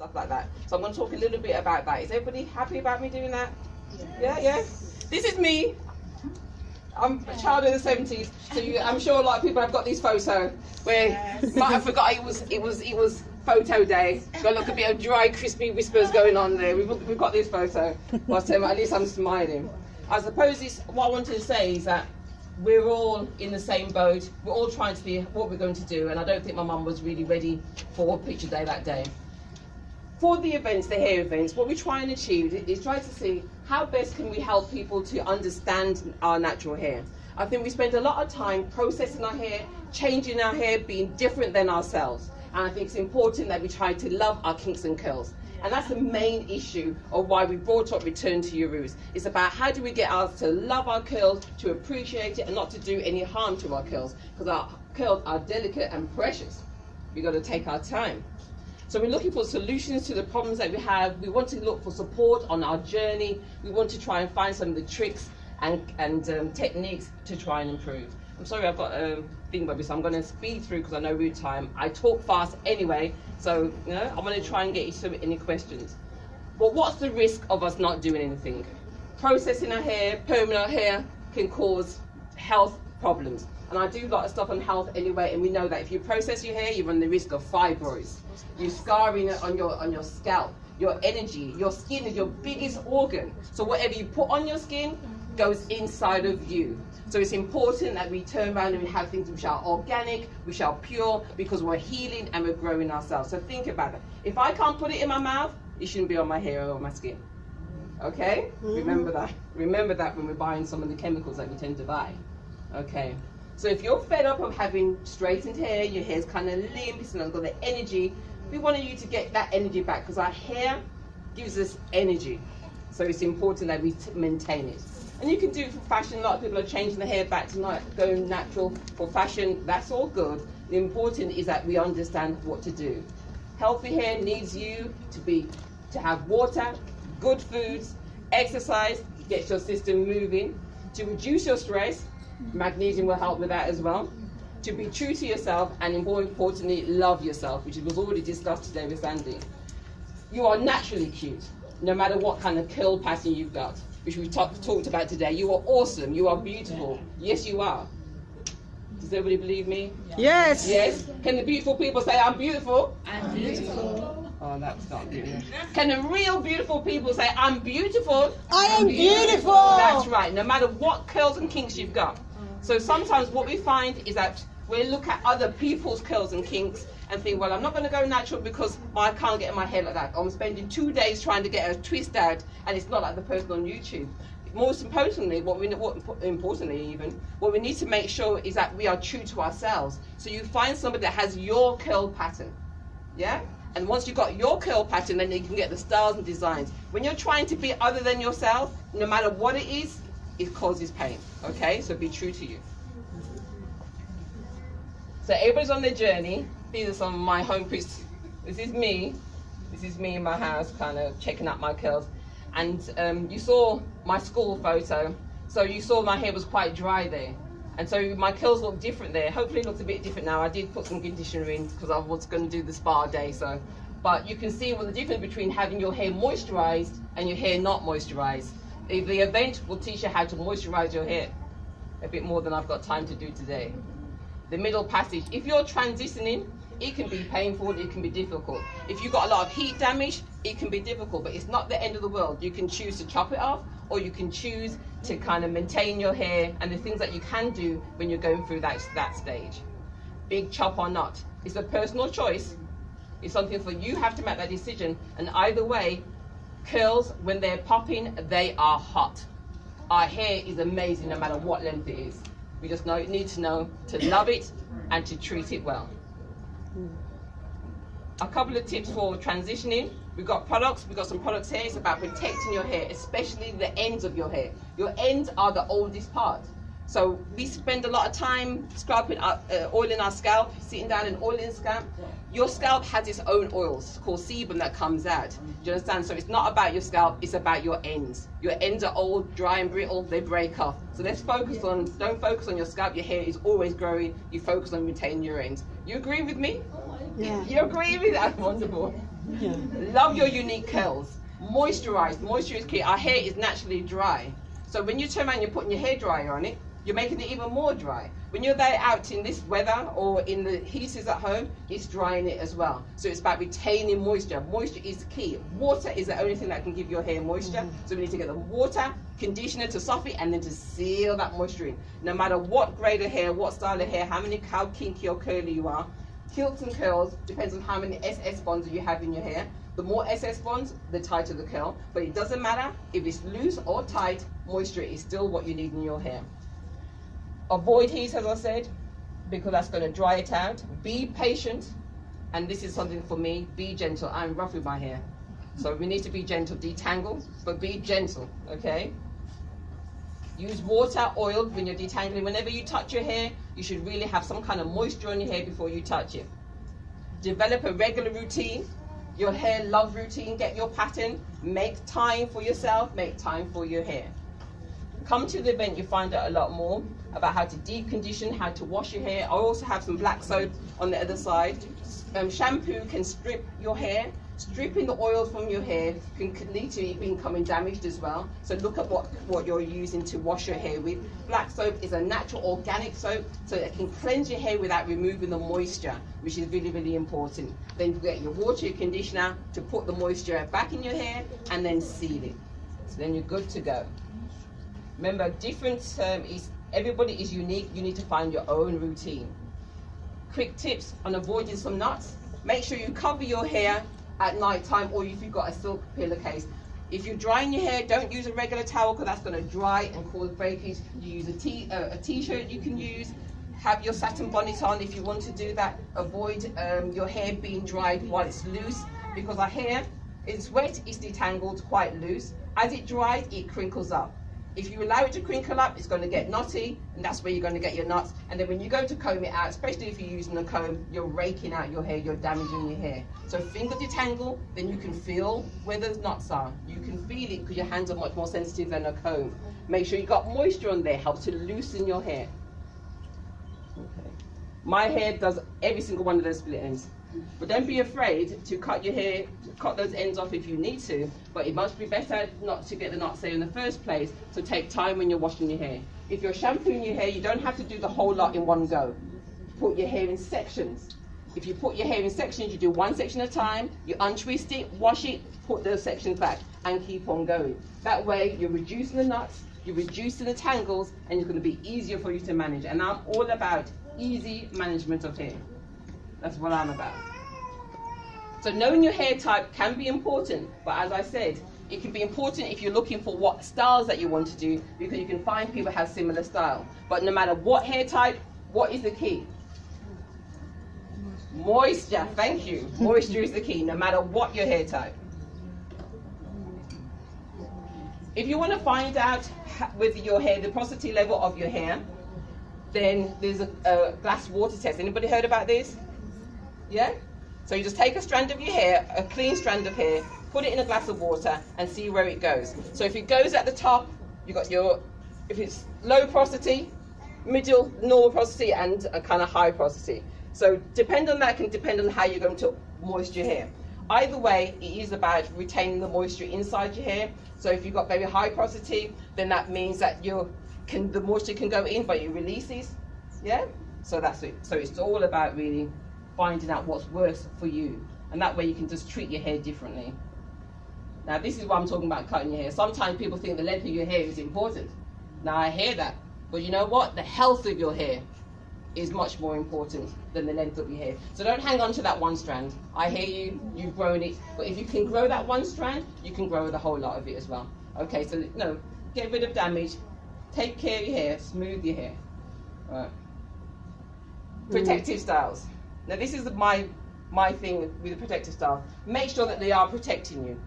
stuff like that. So I'm going to talk a little bit about that. Is everybody happy about me doing that? Yeah. This is me. I'm a child of the 70s, so I'm sure a lot of people have got these photos where might have forgot it was photo day. Got a bit of dry, crispy whispers going on there. We've got this photo, but at least I'm smiling. I suppose what I wanted to say is that we're all in the same boat. We're all trying to see what we're going to do, and I don't think my mum was really ready for picture day that day. For the events, the hair events, what we try and achieve is try to see how best can we help people to understand our natural hair. I think we spend a lot of time processing our hair, changing our hair, being different than ourselves. And I think it's important that we try to love our kinks and curls. And that's the main issue of why we brought up Return to Your Roots. It's about how do we get us to love our curls, to appreciate it, and not to do any harm to our curls. Because our curls are delicate and precious. We've got to take our time. So we're looking for solutions to the problems that we have. We want to look for support on our journey. We want to try and find some of the tricks and techniques to try and improve. I'm sorry, I've got a thing, baby, so I'm going to speed through because I know route time. I talk fast anyway, so I'm going to try and get you to any questions. But what's the risk of us not doing anything? Processing our hair, permanent our hair can cause health problems. And I do a lot of stuff on health anyway, and we know that if you process your hair, you run the risk of fibroids. You're scarring it on your scalp, your energy. Your skin is your biggest organ. So whatever you put on your skin goes inside of you. So it's important that we turn around and we have things which are organic, which are pure, because we're healing and we're growing ourselves. So think about it. If I can't put it in my mouth, it shouldn't be on my hair or on my skin. Okay? Remember that. Remember that when we're buying some of the chemicals that we tend to buy. Okay. So if you're fed up of having straightened hair, your hair's kind of limp, it's not got the energy, we want you to get that energy back because our hair gives us energy. So it's important that we maintain it. And you can do it for fashion. A lot of people are changing the hair back to not going natural for fashion. That's all good. The important is that we understand what to do. Healthy hair needs you to have water, good foods, exercise, get your system moving, to reduce your stress. Magnesium will help with that as well. To be true to yourself, and more importantly, love yourself, which was already discussed today with Sandy. You are naturally cute, no matter what kind of curl pattern you've got, which we talked about today. You are awesome. You are beautiful. Yes, you are. Does everybody believe me? Yes. Yes. Can the beautiful people say, I'm beautiful? I'm beautiful. Oh, that's not good. Can the real beautiful people say, I'm beautiful? I am beautiful. That's right. No matter what curls and kinks you've got. So sometimes what we find is that we look at other people's curls and kinks and think, well, I'm not going to go natural because I can't get my hair like that. I'm spending 2 days trying to get a twist out, and it's not like the person on YouTube. Most importantly, what we need to make sure is that we are true to ourselves. So you find somebody that has your curl pattern, yeah? And once you've got your curl pattern, then you can get the styles and designs. When you're trying to be other than yourself, no matter what it is, it causes pain, okay? So be true to you. So everybody's on their journey. These are some of my home priests. This is me in my house, kind of checking out my curls. And you saw my school photo. So you saw my hair was quite dry there. And so my curls look different there. Hopefully it looks a bit different now. I did put some conditioner in because I was going to do the spa day. So, but you can see what the difference between having your hair moisturized and your hair not moisturized. The event will teach you how to moisturize your hair a bit more than I've got time to do today. The middle passage, if you're transitioning, it can be painful, it can be difficult. If you've got a lot of heat damage, it can be difficult, but it's not the end of the world. You can choose to chop it off, or you can choose to kind of maintain your hair and the things that you can do when you're going through that stage. Big chop or not, it's a personal choice. It's something for you have to make that decision, and either way, curls, when they're popping, they are hot. Our hair is amazing no matter what length it is. We just need to know to love it and to treat it well. A couple of tips for transitioning. We've got some products here. It's about protecting your hair, especially the ends of your hair. Your ends are the oldest part. So we spend a lot of time scrubbing, oiling our scalp, sitting down and oiling the scalp. Your scalp has its own oils called sebum that comes out. Do you understand? So it's not about your scalp, it's about your ends. Your ends are old, dry and brittle, they break off. So let's focus on, don't focus on your scalp, your hair is always growing, you focus on retaining your ends. You agree with me? Yeah. You agree with that? Wonderful. Yeah. Love your unique curls. Moisturize. Moisture is key. Our hair is naturally dry. So when you turn around, you're putting your hairdryer on it, you're making it even more dry. When you're there out in this weather or in the heaters at home, it's drying it as well. So it's about retaining moisture. Moisture is key. Water is the only thing that can give your hair moisture. So we need to get the water, conditioner to soften and then to seal that moisture in. No matter what grade of hair, what style of hair, how kinky or curly you are, kilts and curls depends on how many SS bonds you have in your hair. The more SS bonds, the tighter the curl. But it doesn't matter if it's loose or tight, moisture is still what you need in your hair. Avoid heat, as I said, because that's going to dry it out. Be patient, and this is something for me, be gentle. I'm rough with my hair, so we need to be gentle. Detangle, but be gentle, okay? Use water, oil when you're detangling. Whenever you touch your hair, you should really have some kind of moisture on your hair before you touch it. Develop a regular routine. Your hair love routine. Get your pattern. Make time for yourself. Make time for your hair. Come to the event, you find out a lot more about how to deep condition, how to wash your hair. I also have some black soap on the other side. Shampoo can strip your hair. Stripping the oils from your hair can lead to it becoming damaged as well. So look at what you're using to wash your hair with. Black soap is a natural organic soap, so it can cleanse your hair without removing the moisture, which is really, really important. Then you get your water, your conditioner to put the moisture back in your hair and then seal it. So then you're good to go. Remember, everybody is unique. You need to find your own routine. Quick tips on avoiding some knots. Make sure you cover your hair at night time, or if you've got a silk pillowcase. If you're drying your hair, don't use a regular towel because that's going to dry and cause breakage. You use a t-shirt you can use. Have your satin bonnet on if you want to do that. Avoid your hair being dried while it's loose, because our hair is wet, it's detangled, quite loose. As it dries, it crinkles up. If you allow it to crinkle up, it's going to get knotty, and that's where you're going to get your knots. And then when you go to comb it out, especially if you're using a comb, you're raking out your hair, you're damaging your hair. So finger detangle, then you can feel where those knots are. You can feel it because your hands are much more sensitive than a comb. Make sure you got moisture on there, helps to loosen your hair. Okay. My hair does every single one of those split ends. But don't be afraid to cut your hair, cut those ends off if you need to, but it must be better not to get the knots there in the first place, so take time when you're washing your hair. If you're shampooing your hair, you don't have to do the whole lot in one go. Put your hair in sections. If you put your hair in sections, you do one section at a time, you untwist it, wash it, put those sections back, and keep on going. That way, you're reducing the knots, you're reducing the tangles, and it's going to be easier for you to manage. And I'm all about easy management of hair. That's what I'm about. So knowing your hair type can be important, but as I said, it can be important if you're looking for what styles that you want to do, because you can find people have similar style. But no matter what hair type, what is the key? Moisture, thank you. Moisture is the key, no matter what your hair type. If you want to find out with your hair, the porosity level of your hair, then there's a glass water test. Anybody heard about this? Yeah? So you just take a strand of your hair, a clean strand of hair, put it in a glass of water and see where it goes. So if it goes at the top, you got if it's low porosity, middle, normal porosity, and a kind of high porosity. So depend on that, can depend on how you're going to moisture your hair. Either way, it is about retaining the moisture inside your hair. So if you've got very high porosity, then that means that the moisture can go in, but it releases. Yeah? So that's it. So it's all about really finding out what's worse for you, and that way you can just treat your hair differently. Now this is why I'm talking about cutting your hair. Sometimes people think the length of your hair is important. Now I hear that, but you know what? The health of your hair is much more important than the length of your hair. So don't hang on to that one strand. I hear you, you've grown it, but if you can grow that one strand, you can grow the whole lot of it as well. Okay, so no, get rid of damage, take care of your hair, smooth your hair. All right. Protective styles. Now this is my thing with the protective style. Make sure that they are protecting you.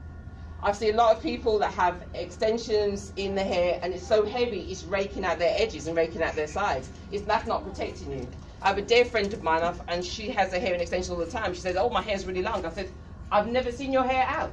I've seen a lot of people that have extensions in the hair and it's so heavy it's raking out their edges and raking out their sides. That's not protecting you. I have a dear friend of mine and she has her hair in extensions all the time. She says, oh, my hair's really long. I said, I've never seen your hair out.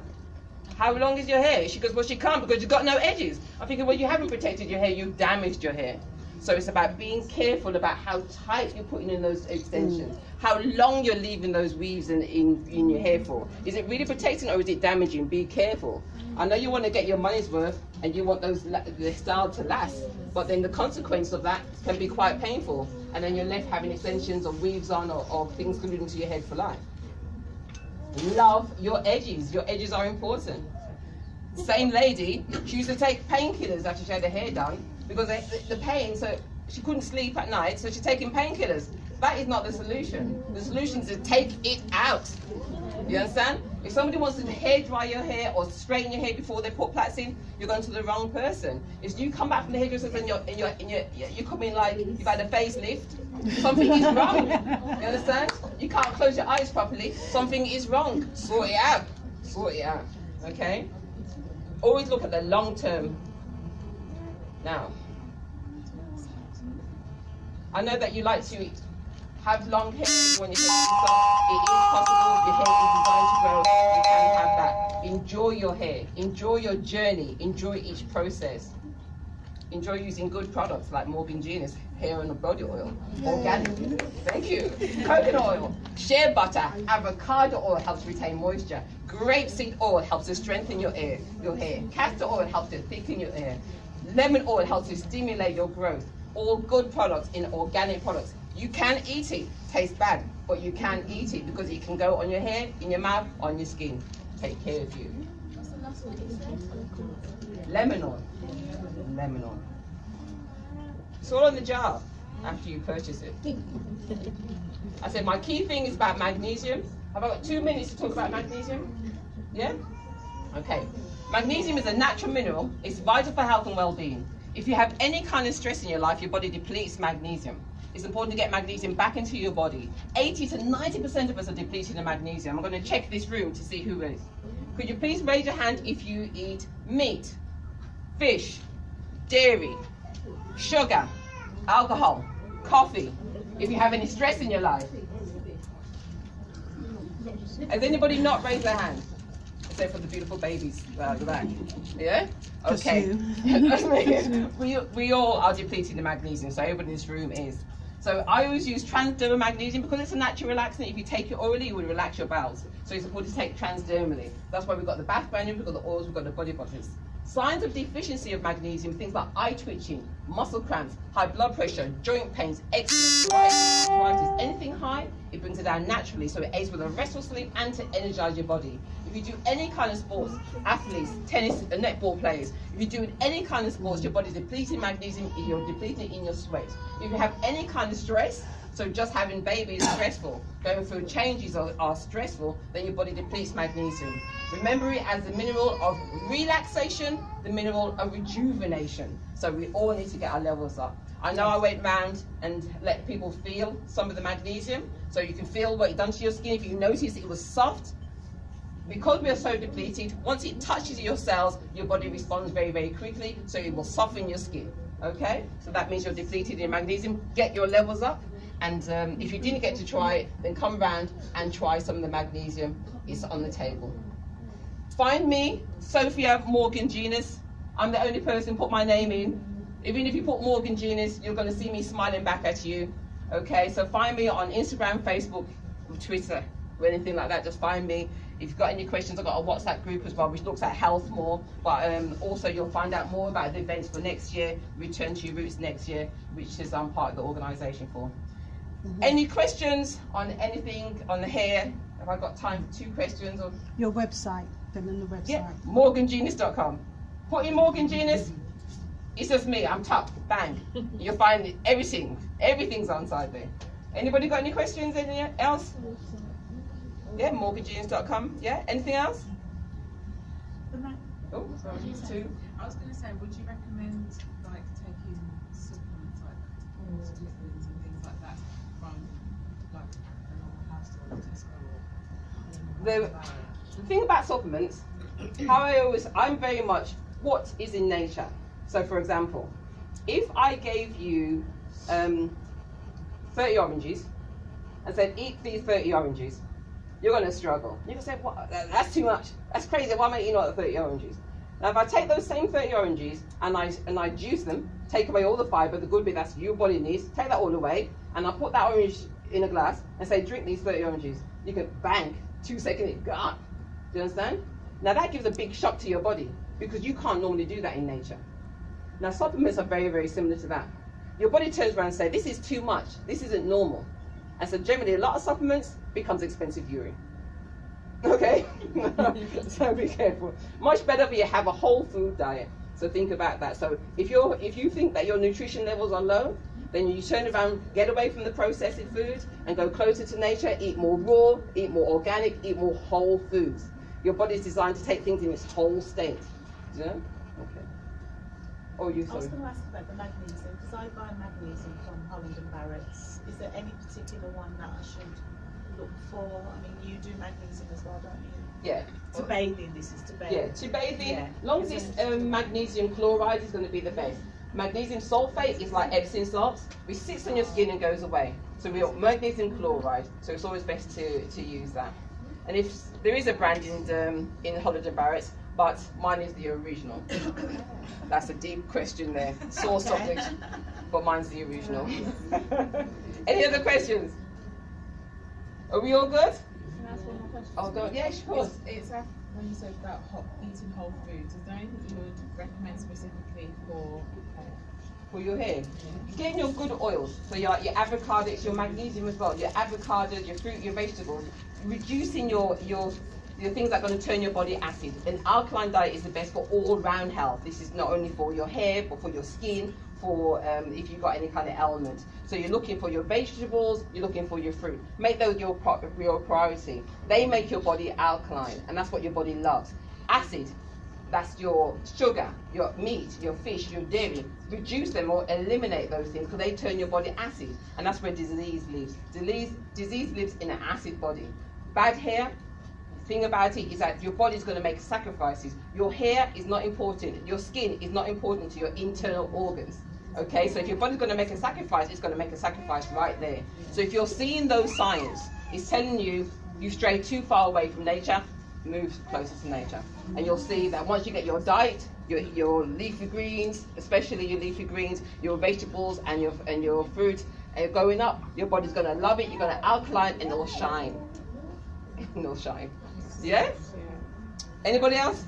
How long is your hair? She goes, well, she can't because you've got no edges. I'm thinking, well, you haven't protected your hair, you've damaged your hair. So it's about being careful about how tight you're putting in those extensions, how long you're leaving those weaves in your hair for. Is it really protecting or is it damaging? Be careful. I know you want to get your money's worth and you want the style to last, but then the consequence of that can be quite painful, and then you're left having extensions or weaves on or things glued into your head for life. Love your edges. Your edges are important. Same lady, she used to take painkillers after she had her hair done because the pain, so she couldn't sleep at night, so she's taking painkillers. That is not the solution. The solution is to take it out. You understand? If somebody wants to hair dry your hair or straighten your hair before they put plaits in, you're going to the wrong person. If you come back from the hairdresser and you come in like you've had a facelift, something is wrong. You understand? You can't close your eyes properly. Something is wrong. Sort it out. Sort it out. Okay? Always look at the long term. Now, I know that you like to have long hair when your hair is soft. It is possible. Your hair is designed to grow. You can have that. Enjoy your hair. Enjoy your journey. Enjoy each process. Enjoy using good products like Morgan-Genus hair and body oil, organic. Thank you. Coconut oil, shea butter, avocado oil helps retain moisture. Grapeseed oil helps to strengthen your hair. Castor oil helps to thicken your hair. Lemon oil helps to stimulate your growth. All good products in organic products. You can eat it. Tastes bad, but you can eat it because it can go on your hair, in your mouth, on your skin. Take care of you. Lemon oil. Lemon oil. It's all on the jar after you purchase it. I said my key thing is about magnesium. Have I got 2 minutes to talk about magnesium? Yeah? Okay. Magnesium is a natural mineral. It's vital for health and well-being. If you have any kind of stress in your life, your body depletes magnesium. It's important to get magnesium back into your body. 80 to 90% of us are depleted in magnesium. I'm going to check this room to see who is. Could you please raise your hand if you eat meat, fish, dairy, sugar, alcohol, coffee, if you have any stress in your life? Has anybody not raised their hand? Except for the beautiful babies at the back. Yeah? Okay. we all are depleting the magnesium, so everybody in this room is. So I always use transdermal magnesium because it's a natural relaxant. If you take it orally, it will relax your bowels. So it's important to take transdermally. That's why we've got the bath granules, we've got the oils, we've got the body butters. Signs of deficiency of magnesium, things like eye twitching, muscle cramps, high blood pressure, joint pains, eczema, arthritis, anything high, it brings it down naturally, so it aids with a restful sleep and to energize your body. If you do any kind of sports, athletes, tennis, netball players, if you're doing any kind of sports, your body's depleting magnesium, you're depleting it in your sweat. If you have any kind of stress, so just having babies is stressful, going through changes are stressful, then your body depletes magnesium. Remember it as the mineral of relaxation, the mineral of rejuvenation. So we all need to get our levels up. I know I went round and let people feel some of the magnesium, so you can feel what it done to your skin. If you notice it was soft, because we are so depleted, once it touches your cells, your body responds very, very quickly, so it will soften your skin. Okay? So that means you're depleted in magnesium. Get your levels up. And if you didn't get to try it, then come round and try some of the magnesium. It's on the table. Find me, Sophia Morgan-Genus. I'm the only person put my name in. Even if you put Morgan-Genus, you're going to see me smiling back at you. Okay, so find me on Instagram, Facebook, Twitter, or anything like that. Just find me. If you've got any questions, I've got a WhatsApp group as well, which looks at health more. But also you'll find out more about the events for next year, Return to Your Roots next year, which is I'm part of the organisation for. Any questions on anything on the hair? Have I got time for 2 questions? Or Your website, fill in the website. Yeah, morgangenus.com. Put in Morgan-Genus, it's just me, I'm top, bang. You'll find everything's on side there. Anybody got any questions, anything else? Yeah, morgangenus.com. Yeah, anything else? Oh, sorry, 2. I was going to say, would you recommend like taking supplements like vitamins and things like that from like a normal house store or Tesco or? The thing about supplements, I'm very much what is in nature. So for example, if I gave you 30 oranges and said eat these 30 oranges, you're going to struggle. You're going to say, what? That's too much. That's crazy. Why am I eating all the 30 oranges? Now if I take those same 30 oranges and I juice them, take away all the fibre, the good bit that your body needs, take that all away, and I put that orange in a glass and say, drink these 30 oranges. You can bang, 2 seconds, it's gone. Do you understand? Now that gives a big shock to your body because you can't normally do that in nature. Now supplements are very, very similar to that. Your body turns around and says, this is too much, this isn't normal. And so generally a lot of supplements becomes expensive urine. Okay? So be careful. Much better if you have a whole food diet. So think about that. So if you think that your nutrition levels are low, then you turn around, get away from the processed food and go closer to nature, eat more raw, eat more organic, eat more whole foods. Your body is designed to take things in its whole state. Do you know? Okay. Oh, you I was sorry. going to ask about the magnesium, because I buy magnesium from Holland and Barrett's. Is there any particular one that I should look for? I mean, you do magnesium as well, don't you? Yeah. To bathe in, this is to bathe. Yeah, to bathe in. Yeah. Long as it's magnesium chloride is going to be the best. Magnesium sulfate is like Epsom salts, which sits on your skin and goes away. So we want magnesium chloride, so it's always best to use that. And if there is a brand in Holland and Barrett's, but mine is the original. That's a deep question there, sore subject, but mine's the original. Any other questions? Are we all good? Can I ask one more question? Oh, God, yeah, sure. It's when you said about eating whole foods, is there anything you would recommend specifically for hair? For your hair, getting your good oils, so your avocado, it's your magnesium as well, your avocado, your fruit, your vegetables, reducing your things that are going to turn your body acid. An alkaline diet is the best for all round health. This is not only for your hair, but for your skin, for if you've got any kind of ailment. So you're looking for your vegetables, you're looking for your fruit. Make those your priority. They make your body alkaline, and that's what your body loves. Acid, that's your sugar, your meat, your fish, your dairy. Reduce them or eliminate those things because they turn your body acid, and that's where disease lives. Disease lives in an acid body. Bad hair, thing about it is that your body's going to make sacrifices. Your hair is not important. Your skin is not important to your internal organs. Okay, so if your body's going to make a sacrifice, it's going to make a sacrifice right there. So if you're seeing those signs, it's telling you you stray too far away from nature, move closer to nature. And you'll see that once you get your diet, your leafy greens, especially your leafy greens, your vegetables and your fruit going up, your body's going to love it, you're going to alkaline and it'll shine. It'll shine. Yeah? Anybody else?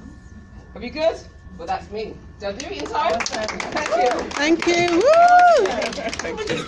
Are we good? Well, that's me. Did I do it in time? Thank you. Thank you. Woo! Thank you.